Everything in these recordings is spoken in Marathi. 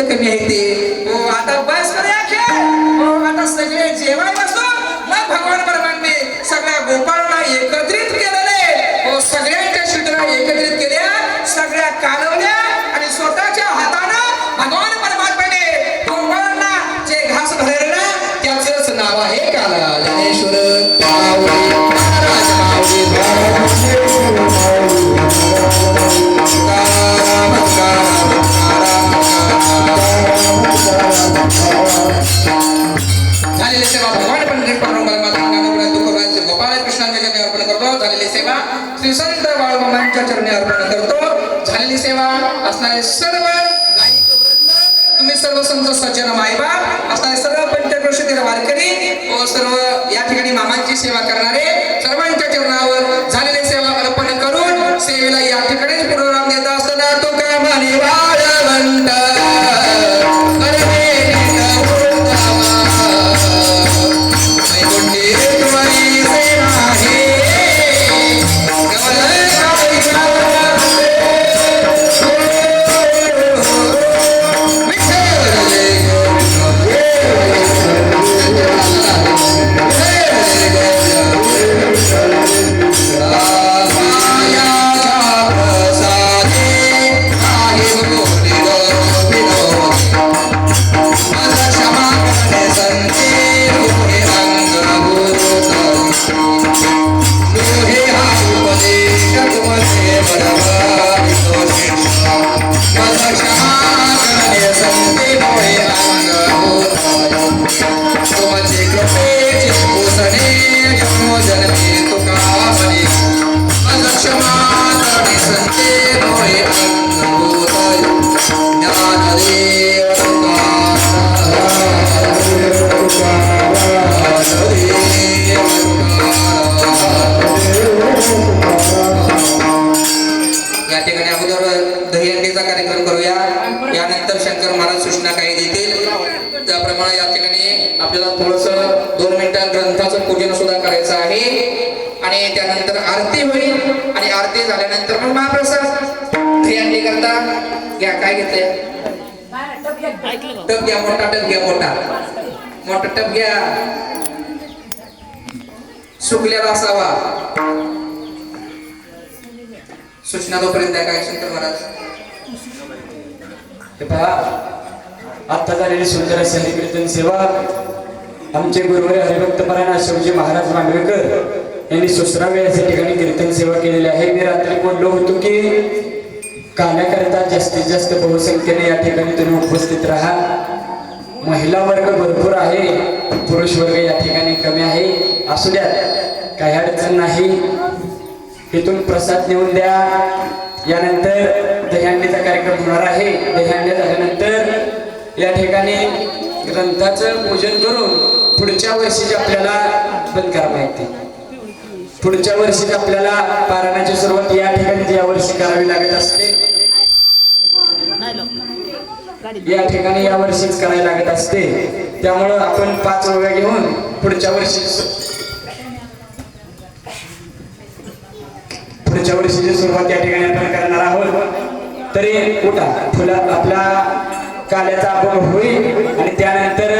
इथं कमी आहे ते हो आता बस करूया खेळ हो आता सगळे जेवाय बसतो मग भगवान परमात्मे सगळ्या गोपाळांना एकत्रित केलेले हो सगळ्यांच्या शिटरा एकत्रित केल्या सगळ्या कालवल्या आणि स्वतःच्या हातानं भगवान परमात्म्याने गोपाळांना जे घास भरलेला त्याचंच नाव आहे काला ज्ञानेश्वर झालेली सेवा भगवान पंडित गोपाळ कृष्णांच्या चरणी अर्पण करतो झालेली सेवा श्री संत बाळूमामांच्या चरणी अर्पण करतो झालेली सेवा असणारे सर्व गायक वृंद तुम्ही सर्व संत सज्जन मायबाप असणारे सर्व पंचक्रोशीतील वारकरी व सर्व या ठिकाणी मामांची सेवा करणारे सर्वांच्या चरणावर झालेली सेवा अर्पण करून सेवेला या ठिकाणीच पुनराम देत असताना तुका म्हणे वाळवंत त्याप्रमाणे या ठिकाणी आपल्याला थोडस 2 मिनिटात ग्रंथाचं पूजन सुद्धा करायचं आहे आणि त्यानंतर आरती होईल आणि आरती झाल्यानंतर मग महाप्रसाद दहीहंडी करता घ्या काय घेतलंय टप घ्या मोठा टप घ्या मोठा टप घ्या सुकलेला असावा सूचना तोपर्यंत काय शंकर महाराज हे पहा आता झालेली सुंदर अशी कीर्तन सेवा आमचे गुरुवारी हरिभक्तपरायण शिवजी महाराज मांडवेकर यांनी सुसरावे या ठिकाणी कीर्तन सेवा केलेली आहे. मी रात्री बोललो होतो की काल्याकरता जास्तीत जास्त बहुसंख्येने या ठिकाणी तुम्ही उपस्थित राहा. महिला वर्ग भरपूर आहे, पुरुष वर्ग या ठिकाणी कमी आहे. असू द्या, काही अडचण नाही. इथून प्रसाद नेऊन द्या. यानंतर दहीहंडीचा कार्यक्रम होणार आहे. दहीहंडी झाल्यानंतर या ठिकाणी ग्रंथाचं पूजन करून पुढच्या वर्षीची आपल्याला बंद करा माहिती. पुढच्या वर्षी आपल्याला पारायणाची सुरुवात या ठिकाणी या वर्षी करावी लागत असते. या ठिकाणी या वर्षीच करावी लागत असते. त्यामुळं आपण 5 ओव्या घेऊन पुढच्या वर्षीची सुरुवात या ठिकाणी आपण करणार आहोत. तरी उठा, फुला आपला काल्याचा आपण होईल आणि त्यानंतर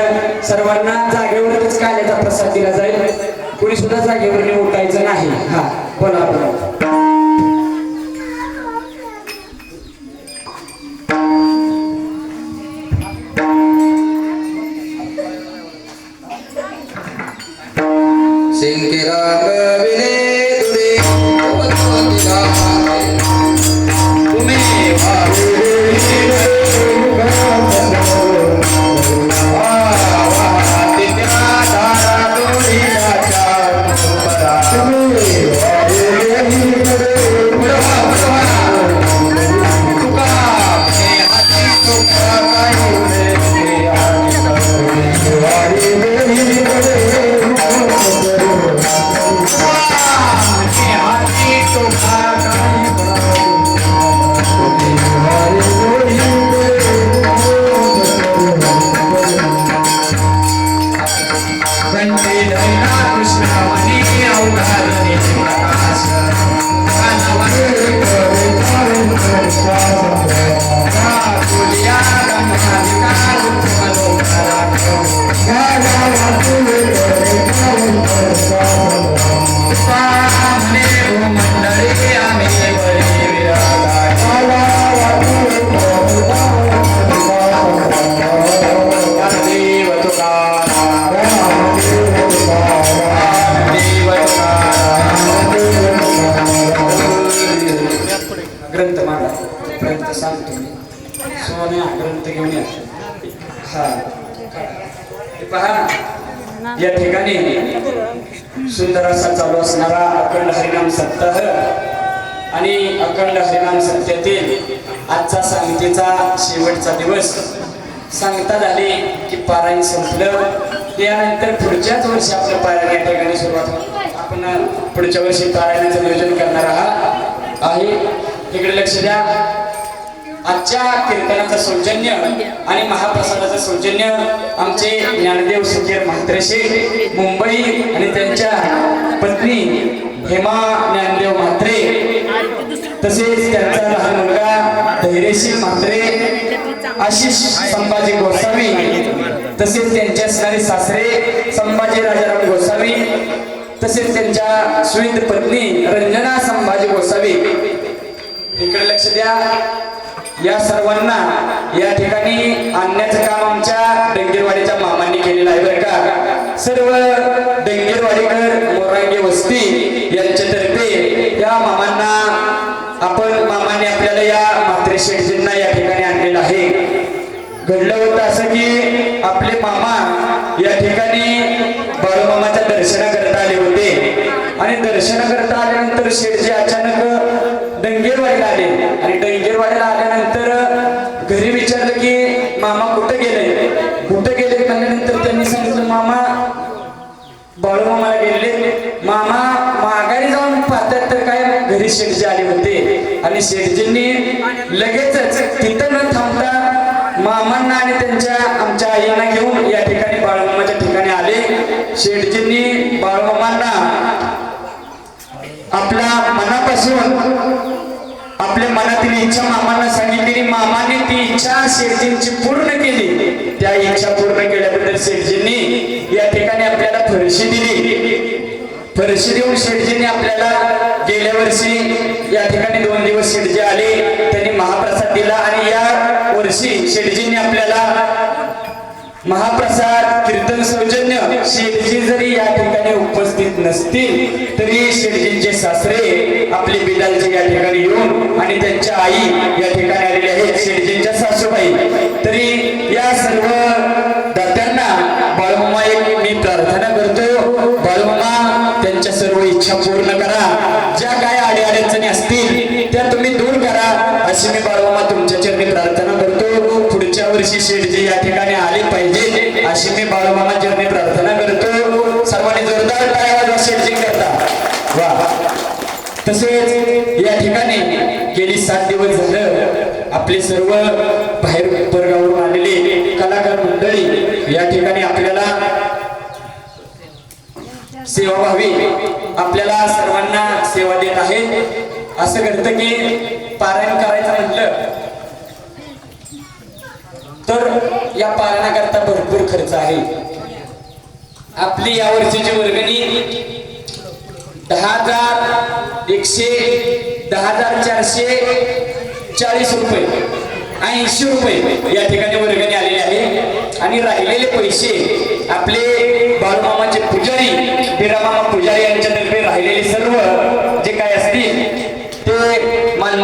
सर्वांना जागेवरच काल्याचा प्रसाद दिला जाईल. कोणी सुद्धा जागेवर उठायचं नाही. हा बोला बोला. Thank you. हा हे पहा या ठिकाणी सुंदर असा चालू असणारा अखंड हरिनाम सप्ताह आणि अखंड हरिनाम सप्त्यातील आजचा सांगतेचा शेवटचा दिवस. सांगता झाली की पारायण संपलं. त्यानंतर पुढच्याच वर्षी आपलं पारायण या ठिकाणी सुरुवात होईल. आपण पुढच्या वर्षी पारायणाचं नियोजन करणार आहे. इकडे लक्ष द्या. आजच्या कीर्तनाचं सौजन्य आणि महाप्रसादाचं सौजन्य आमचे ज्ञानदेव सुखीर म्हात्रेशे मुंबई आणि त्यांच्या पत्नी हेमा ज्ञानदेव म्हात्रे, तसेच त्यांचा लहान मुलगा धैर्यशील म्हात्रे, आशिष संभाजी गोसावी, तसेच त्यांचे असणारे सासरे संभाजी राजाराम गोसावी, तसेच त्यांच्या सुविध पत्नी रंजना संभाजी गोसावी. इकडे लक्ष द्या. या सर्वांना या ठिकाणी आणण्याचं काम आमच्या डंगेरवाडीच्या मामांनी केलेलं आहे बरं का. सर्व डंगेरवाडीकर मोरांगे वस्ती यांच्यातर्फे या मामांनी आपल्याला या म्हात्रे शेठजींना या ठिकाणी आणलेलं आहे. घडलं होतं असं की आपले मामा या ठिकाणी बाळूमामाच्या दर्शनाकरता आले होते आणि दर्शनाकरता आल्यानंतर शेठजी अचानक डंगेरवाडीला आले आणि डंगेरवाडीला आल्यानंतर घरी विचारलं की मामा कुठे गेले म्हणल्यानंतर त्यांनी सांगितलं मामा बाळूमामाला गेले. मामा माघारी जाऊन पाहतात तर काय घरी शेठजी आले होते आणि शेठजींनी लगेचच तिथं न थांबता मामांना आणि त्यांच्या आमच्या आईंना घेऊन या ठिकाणी बाळूमामाच्या ठिकाणी आले. शेठजींनी बाळूमामांना आपल्या मनापासून आपल्या मनातील इच्छा मामांना सांगितली. मामाने ती इच्छा शेठजींची पूर्ण केली. त्या इच्छा पूर्ण केल्याबद्दल शेठजींनी या ठिकाणी आपल्याला फरशी दिली. फरशी देऊन शेठजींनी आपल्याला गेल्या वर्षी या ठिकाणी 2 दिवस शेठजी आले, त्यांनी महाप्रसाद दिला आणि या वर्षी शेठजींनी आपल्याला महाप्रसाद कीर्तन सौजन्य. शेठजी जरी या ठिकाणी उपस्थित नसतील तरी शेठजींचे सासरे आपले बिलालचे या ठिकाणी येऊन आणि त्यांच्या आई या ठिकाणी आलेले आहेत, शेठजींच्या सासूबाई. तरी या सर्व दात्यांना बाळूमामा एक मी प्रार्थना करतो, बाळूमामा त्यांच्या सर्व इच्छा पूर्ण करा. ज्या काय अडीअडचणी असतील त्या तुम्ही दूर करा अशी मी बाळूमामा तुमच्या चरणी प्रार्थना करतो. पुढच्या वर्षी शेठजी या ठिकाणी आले पाहिजे अशी मी बाळूमामा चरणी प्रार्थना करतो. सर्वांनी जोरदार टाळ्या वाजवा शेठजी करता. वा. तसेच या ठिकाणी गेली 7 दिवस झालं आपले सर्व बाहेर परगावरून आलेले कलाकार मंडळी या ठिकाणी आपल्याला सेवा व्हावी, आपल्याला सर्वांना सेवा देत आहेत. असं घडतं की पारायण करायचं म्हटलं तर या पारायणाकरता भरपूर खर्च आहे. आपली या वर्षीची वर्गणी 10,440 रुपये 80 रुपये या ठिकाणी वर्गणी आलेली आहे आणि राहिलेले पैसे आपले बाळूमामाचे पुजारी बिरामामा